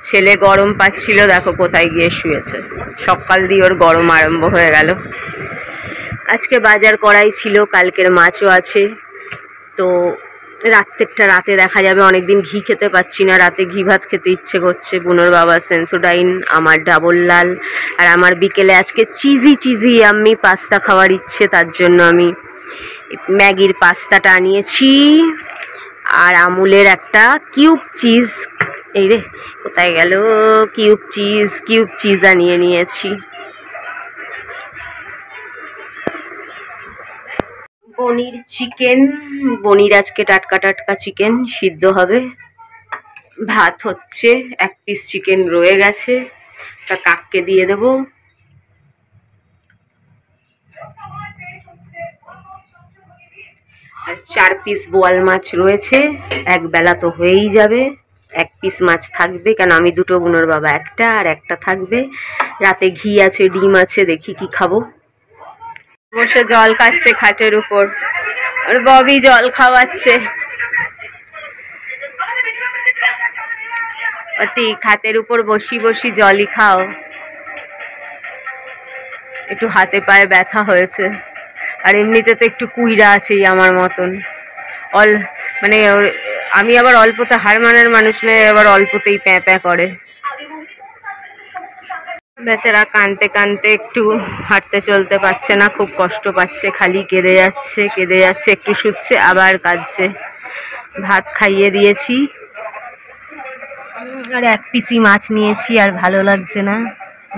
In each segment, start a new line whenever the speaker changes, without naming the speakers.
ছেলে গরম পাচ্ছিল, দেখো কোথায় গিয়ে শুয়েছে। সকাল দিয়ে ওর গরম আরম্ভ হয়ে গেল। আজকে বাজার করাই ছিল, কালকের মাছও আছে। তো রাতে দেখা যাবে। অনেকদিন ঘি খেতে পাচ্ছি না, রাতে ঘি ভাত খেতে ইচ্ছে করছে। বুনোর বাবা সেন্সোডাইন, আমার ডাবল লাল, আর আমার বিকেলে আজকে চিজি আমি পাস্তা খাওয়ার ইচ্ছে, তার জন্য আমি ম্যাগির পাস্তাটা আনিয়েছি। আর আমুলের একটা কিউব চিজ, এই রে কোথায় গেল, কিউব চিজ আনিয়ে নিয়েছি। পনির চিকেন, পনির আজকে টাটকা চিকেন সিদ্ধ হবে। ভাত হচ্ছে, 1 পিস চিকেন রয়ে গেছে, তা কাককে দিয়ে দেব। আর 4 পিস বোয়াল মাছ রয়েছে, এক বেলা তো হয়েই যাবে। 1 পিস মাছ থাকবে, কেন আমি দুটো, বুনোর বাবা একটা, আর একটা থাকবে। রাতে ঘি আছে, ডিম আছে, দেখি কি খাবো। বসে জল খাচ্ছে খাটের উপর, আর ববি জল খাওয়াচ্ছে। অতি খাটের উপর বসি জলই খাও। একটু হাতে পায়ে ব্যথা হয়েছে, আর এমনিতে তো একটু কুইরা আছেই আমার মতন। মানে আমি আবার অল্পতে হার মানার মানুষ নয়, আবার অল্পতেই প্যাঁ করে। বেচারা কাঁদতে একটু হাঁটতে চলতে পারছে না, খুব কষ্ট পাচ্ছে, খালি কেঁদে যাচ্ছে, একটু শুচ্ছে আবার কাঁদছে। ভাত খাইয়ে দিয়েছি, আর 1 পিসি মাছ নিয়েছি, আর ভালো লাগছে না।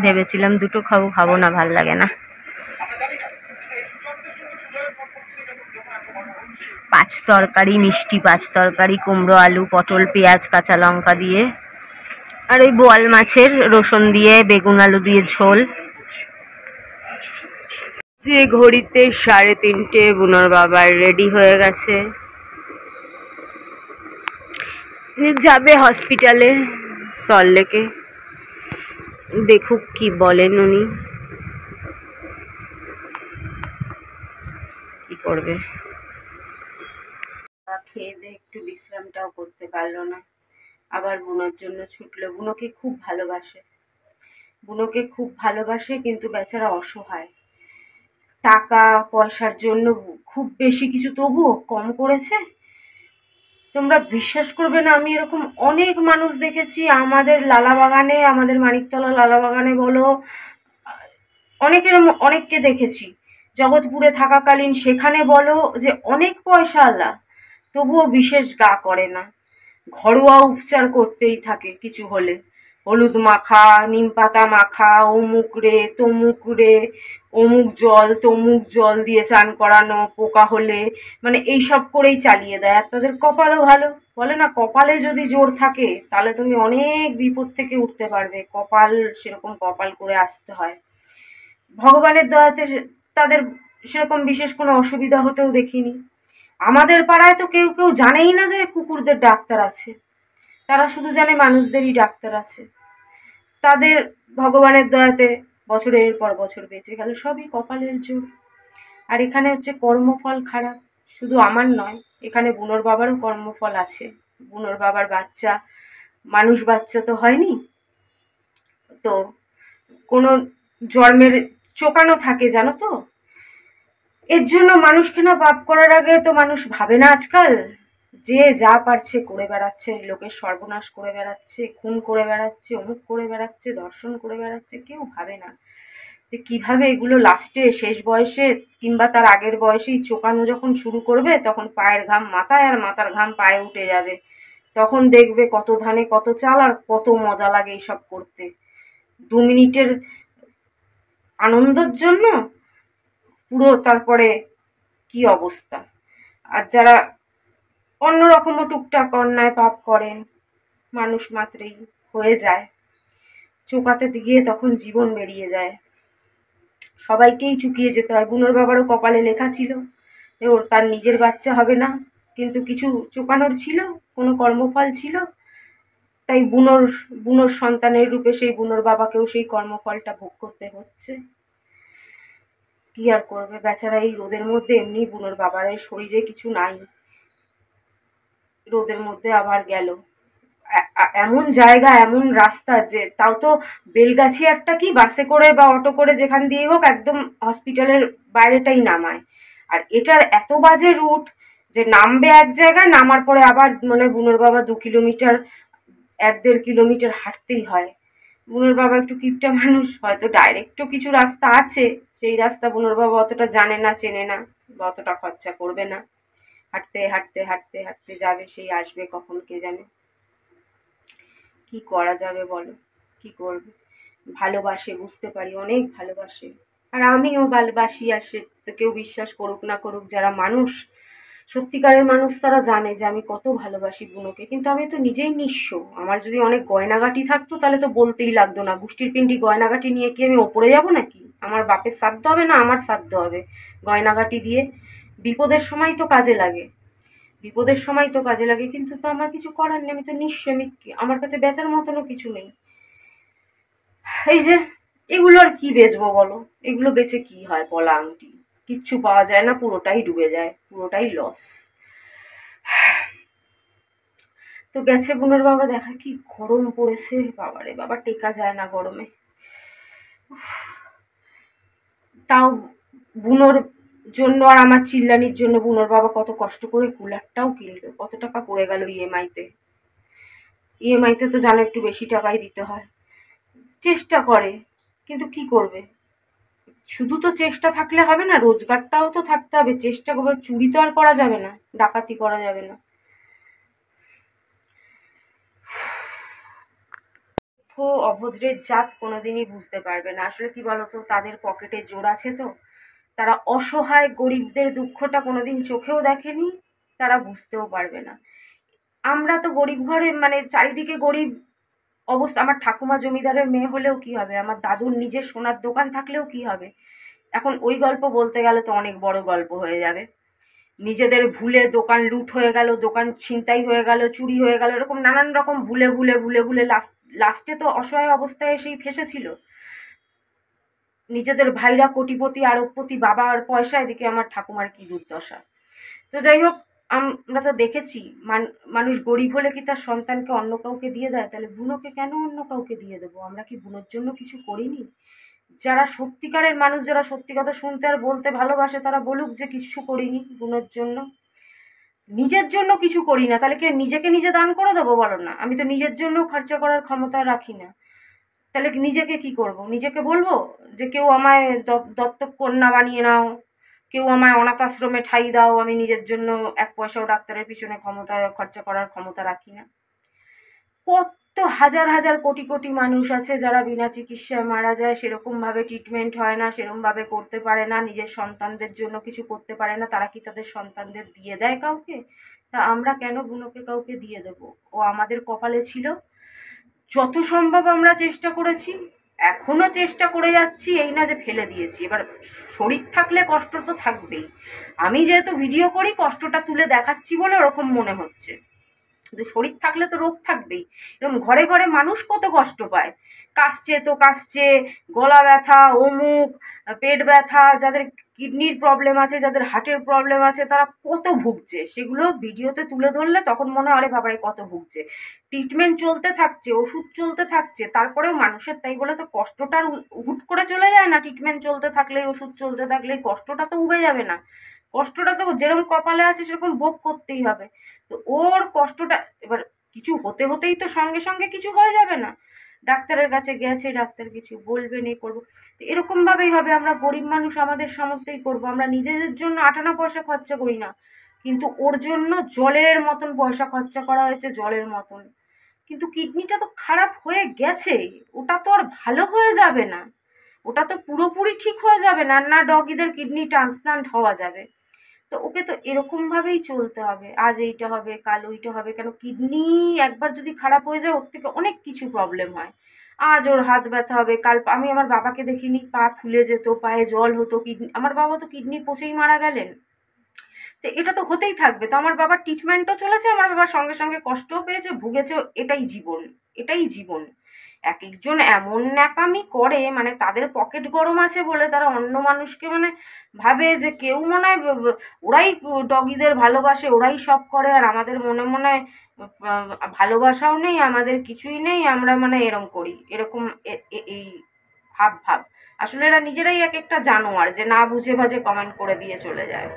ভেবেছিলাম দুটো খাবো না, ভাল লাগে না। 5 তরকারি, মিষ্টি 5 তরকারি, কুমড়ো আলু পটল পেঁয়াজ কাঁচা লঙ্কা দিয়ে, আর ওই বোয়াল মাছের রসুন দিয়ে বেগুন আলু দিয়ে ঝোল। যে ঘড়িতে 3:30, বুনোর বাবার রেডি হয়ে গেছে, যাবে হসপিটালে সল্টলেকে। দেখুক কি বলেন উনি, কি করবে। খেয়ে দিয়ে একটু বিশ্রামটাও করতে পারলো না, আবার বুনোর জন্য ছুটলো। বুনোকে খুব ভালোবাসে, কিন্তু বেচারা অসহায়। টাকা পয়সার জন্য খুব বেশি কিছু তবুও কম করেছে। তোমরা বিশ্বাস করবে না, আমি এরকম অনেক মানুষ দেখেছি আমাদের লালাবাগানে, আমাদের মানিকতলা লালাবাগানে বলো, অনেককে দেখেছি জগৎপুরে থাকাকালীন, সেখানে বলো, যে অনেক পয়সাওয়ালা তবুও বিশেষ গা করে না, ঘরোয়া উপচার করতেই থাকে। কিছু হলে হলুদ মাখা, নিম পাতা মাখা, অমুক রে তমুক রে, অমুক জল দিয়ে চান করানো, পোকা হলে, মানে এইসব করেই চালিয়ে দেয়। আর তাদের কপালও ভালো। বলে না, কপালে যদি জোর থাকে তাহলে তুমি অনেক বিপদ থেকে উঠতে পারবে। সেরকম কপাল করে আসতে হয়। ভগবানের দয়াতে তাদের সেরকম বিশেষ কোনো অসুবিধা হতেও দেখিনি। আমাদের পাড়ায় তো কেউ জানেই না যে কুকুরদের ডাক্তার আছে, তারা শুধু জানে মানুষদেরই ডাক্তার আছে। তাদের ভগবানের দয়াতে বছরের পর বছর বেঁচে গেল, সবই কপালের জোর। আর এখানে হচ্ছে কর্মফল খারাপ, শুধু আমার নয়, এখানে বুনোর বাবারও কর্মফল আছে। বুনোর বাবার বাচ্চা মানুষ বাচ্চা তো হয়নি, তো কোনো জন্মের চোকানো থাকে, জানো তো। এর জন্য মানুষকে না পাপ করার আগে তো মানুষ ভাবে না আজকাল, যে যা পারছে করে বেড়াচ্ছে, লোকের সর্বনাশ করে বেড়াচ্ছে, খুন করে বেড়াচ্ছে, অমুক করে বেড়াচ্ছে, ধর্ষণ করে বেড়াচ্ছে। কেউ ভাবে না যে কিভাবে এগুলো লাস্টে শেষ বয়সে কিংবা তার আগের বয়সেই চোকানো যখন শুরু করবে, তখন পায়ের ঘাম মাথায় আর মাথার ঘাম পায়ে উঠে যাবে। তখন দেখবে কত ধানে কত চাল, আর কত মজা লাগে এইসব করতে। 2 মিনিটের আনন্দের জন্য পুরো তারপরে কি অবস্থা। আর যারা অন্যরকমও টুকটাক অন্যায় পাপ করেন, মানুষ মাত্রেই হয়ে যায়, চোকাতে গিয়ে তখন জীবন বেরিয়ে যায়, সবাইকেই চুকিয়ে যেতে হয়। বুনোর বাবারও কপালে লেখা ছিল ওর তার নিজের বাচ্চা হবে না, কিন্তু কিছু চোকানোর ছিল, কোনো কর্মফল ছিল, তাই বুনোর সন্তানের রূপে সেই বুনোর বাবাকেও সেই কর্মফলটা ভোগ করতে হচ্ছে। কি আর করবে বেচারা, এই রোদের মধ্যে। এমনি বুনোর বাবার শরীরে কিছু নাই, রোদের মধ্যে আবার গেল। এমন জায়গা, এমন রাস্তা, যে তাও তো বেলগাছিয়ারটা কি বাসে করে বা অটো করে যেখান দিয়ে হোক একদম হসপিটালের বাইরেটাই নামায়। আর এটার এত বাজে রুট যে নামবে এক জায়গায়, নামার পরে আবার মানে বুনোর বাবা 2 কিলোমিটার 1-1.5 কিলোমিটার হাঁটতেই হয়। বুনোর বাবা একটু কিপটা মানুষ, হয়তো ডাইরেক্টও কিছু রাস্তা আছে, সেই রাস্তা বুনোর বাবা অতটা জানে না, চেনে না, বা অতটা খরচা করবে না। হাঁটতে হাঁটতে হাঁটতে হাঁটতে যাবে, সেই আসবে কখন কে জানে। কি করা যাবে বলো, কি করবে? ভালোবাসে, বুঝতে পারি অনেক ভালোবাসে, আর আমিও ভালোবাসি। আর সে কেউ বিশ্বাস করুক না করুক, যারা মানুষ, সত্যিকারের মানুষ, তারা জানে যে আমি কত ভালোবাসি বুনোকে। কিন্তু আমি তো নিজেই নিঃস্ব। আমার যদি অনেক গয়নাগাটি থাকতো তাহলে তো বলতেই লাগতো না। গুষ্টির পিন্ডি গয়নাগাটি নিয়ে কি আমি ওপরে যাব নাকি? আমার বাপের সাধ্য হবে না আমার সাধ্য হবে গয়নাগাটি দিয়ে? বিপদের সময় তো কাজে লাগে, বিপদের সময় তো কাজে লাগে, কিন্তু তো আমার কিছু করার নেই। আমি তো নিঃস্ব, আমি আমার কাছে বেচার মতনও কিছু নেই। এই যে এগুলো আর কি বেচবো বলো? এগুলো বেচে কি হয়? পলা আংটি কিচ্ছু পাওয়া যায় না, পুরোটাই ডুবে যায়, পুরোটাই লস। তো গেছে বুনোর বাবা, দেখা কি গরম পড়েছে, বাবারে বাবা, টেকা যায় না গরমে। তাও বুনোর জন্য আর আমার চিল্লানির জন্য বুনোর বাবা কত কষ্ট করে কুলারটাও কিনলো। কত টাকা পড়ে গেল ইএমআইতে। ইএমআইতে তো জানো একটু বেশি টাকাই দিতে হয়। চেষ্টা করে, কিন্তু কি করবে? শুধু তো চেষ্টা থাকলে হবে না, রোজগারটাও তো থাকতে হবে। চেষ্টা করবে, চুরি তো আর করা যাবে না, ডাকাতি করা যাবে না। অভদ্রের জাত কোনোদিনই বুঝতে পারবে না। আসলে কি বলতো, তাদের পকেটে জোর আছে তো, তারা অসহায় গরিবদের দুঃখটা কোনোদিন চোখেও দেখেনি, তারা বুঝতেও পারবে না। আমরা তো গরিব ঘরে, মানে চারিদিকে গরিব অবস্থা। আমার ঠাকুমা জমিদারের মেয়ে হলেও কি হবে, আমার দাদুর নিজের সোনার দোকান থাকলেও কি হবে? এখন ওই গল্প বলতে গেলে তো অনেক বড় গল্প হয়ে যাবে। নিজেদের ভুলে দোকান লুট হয়ে গেল, দোকান ছিনতাই হয়ে গেল, চুরি হয়ে গেল, এরকম নানান রকম ভুলে ভুলে ভুলে ভুলে লাস্টে তো অসহায় অবস্থায় এসেই ফেসেছিল। নিজেদের ভাইরা কোটিপতি আরবপতি, বাবার পয়সা, এদিকে আমার ঠাকুমার কি দুর্দশা। তো যাই হোক, আমরা তো দেখেছি মানুষ গরিব হলে কি তার সন্তানকে অন্য কাউকে দিয়ে দেয়? তাহলে বুনোকে কেন অন্য কাউকে দিয়ে দেবো? আমরা কি বুনোর জন্য কিছু করিনি? যারা সত্যিকারের মানুষ, যারা সত্যি কথা শুনতে আর বলতে ভালোবাসে, তারা বলুক যে কিছু করিনি বুনোর জন্য। নিজের জন্য কিছু করি না, তাহলে কি নিজেকে নিজে দান করে দেবো বলো না? আমি তো নিজের জন্য খরচা করার ক্ষমতা রাখি না, তাহলে কি নিজেকে কি করব? নিজেকে বলবো যে কেউ আমায় দত্তক কন্যা বানিয়ে নাও, কেউ আমায় অনাথ আশ্রমে ঠাঁই দাও, আমি নিজের জন্য এক পয়সাও ডাক্তারের পিছনে ক্ষমতা খরচা করার ক্ষমতা রাখি না। কত হাজার হাজার কোটি কোটি মানুষ আছে যারা বিনা চিকিৎসায় মারা যায়, সেরকম ভাবে ট্রিটমেন্ট হয় না, সেরকম ভাবে করতে পারে না, নিজের সন্তানদের জন্য কিছু করতে পারে না, তারা কি তাদের সন্তানদের দিয়ে দেয় কাউকে? তা আমরা কেন বুনোকে কাউকে দিয়ে দেব? ও আমাদের কপালে ছিল, যত সম্ভব আমরা চেষ্টা করেছি, এখনো চেষ্টা করে যাচ্ছি, এই না যে ফেলে দিয়েছি। এবার শরীর থাকলে কষ্ট তো থাকবেই। আমি যেহেতু ভিডিও করি, কষ্টটা তুলে দেখাচ্ছি বলে ওরকম মনে হচ্ছে, কিন্তু শরীর থাকলে তো রোগ থাকবেই। এরকম ঘরে ঘরে মানুষ কত কষ্ট পায়, কাশছে তো কাশছে, গলা ব্যথা, অমুক, পেট ব্যথা, যাদের কিডনির প্রবলেম আছে, যাদের হার্টের প্রবলেম আছে, তারা কত ভুগছে। সেগুলো ভিডিওতে তুলে ধরলে তখন মনে হয় আরে বাবারে কত ভুগছে। ট্রিটমেন্ট চলতে থাকছে, ওষুধ চলতে থাকছে, তারপরেও মানুষের তাই বলে তো কষ্টটা হুট করে চলে যায় না। ট্রিটমেন্ট চলতে থাকলে, ওষুধ চলতে থাকলে কষ্টটা তো উবে যাবে না। কষ্টটা তো যেরকম কপালে আছে সেরকম ভোগ করতেই হবে। তো ওর কষ্টটা, এবার কিছু হতে হতেই তো সঙ্গে সঙ্গে কিছু হয়ে যাবে না। ডাক্তারের কাছে গেছে, ডাক্তার কিছু বলবেন, এই করবো। তো এরকম ভাবেই হবে। আমরা গরিব মানুষ, আমাদের সামর্থ্যই করবো। আমরা নিজেদের জন্য আটানা পয়সা খরচা করি না, কিন্তু ওর জন্য জলের মতন পয়সা খরচা করা হয়েছে, জলের মতন। কিন্তু কিডনিটা তো খারাপ হয়ে গেছে, ওটা তো আর ভালো হয়ে যাবে না, ওটা তো পুরোপুরি ঠিক হয়ে যাবে না, না ডগিদের কিডনি ট্রান্সপ্লান্ট হওয়া যাবে। তো ওকে তো এরকম ভাবেই চলতে হবে, আজ এইটা হবে কাল ওইটা হবে। কেন, কিডনি একবার যদি খারাপ হয়ে যায় ওর থেকে অনেক কিছু প্রবলেম হয়। আজ ওর হাত ব্যথা হবে, কাল আমি আমার বাবাকে দেখিনি, পা ফুলে যেত, পায়ে জল হতো, কিডনি, আমার বাবা তো কিডনি পচেই মারা গেলেন। তো এটা তো হতেই থাকবে। তো আমার বাবার ট্রিটমেন্টও চলেছে, আমার বাবার সঙ্গে সঙ্গে কষ্টও পেয়েছে, ভুগেছে, এটাই জীবন, এটাই জীবন। এক একজন এমন ন্যাকামি করে, মানে তাদের পকেট গরম আছে বলে তারা অন্য মানুষকে মানে ভাবে যে কেউ মনে হয় ওরাই ডগিদের ভালোবাসে, ওরাই সব করে, আর আমাদের মনে মনে হয় ভালোবাসাও নেই, আমাদের কিছুই নেই, আমরা মানে এরম করি, এরকম এই ভাব। আসলে এরা নিজেরাই এক একটা জানোয়ার, যে না বুঝে বাজে কমেন্ট করে দিয়ে চলে যায়।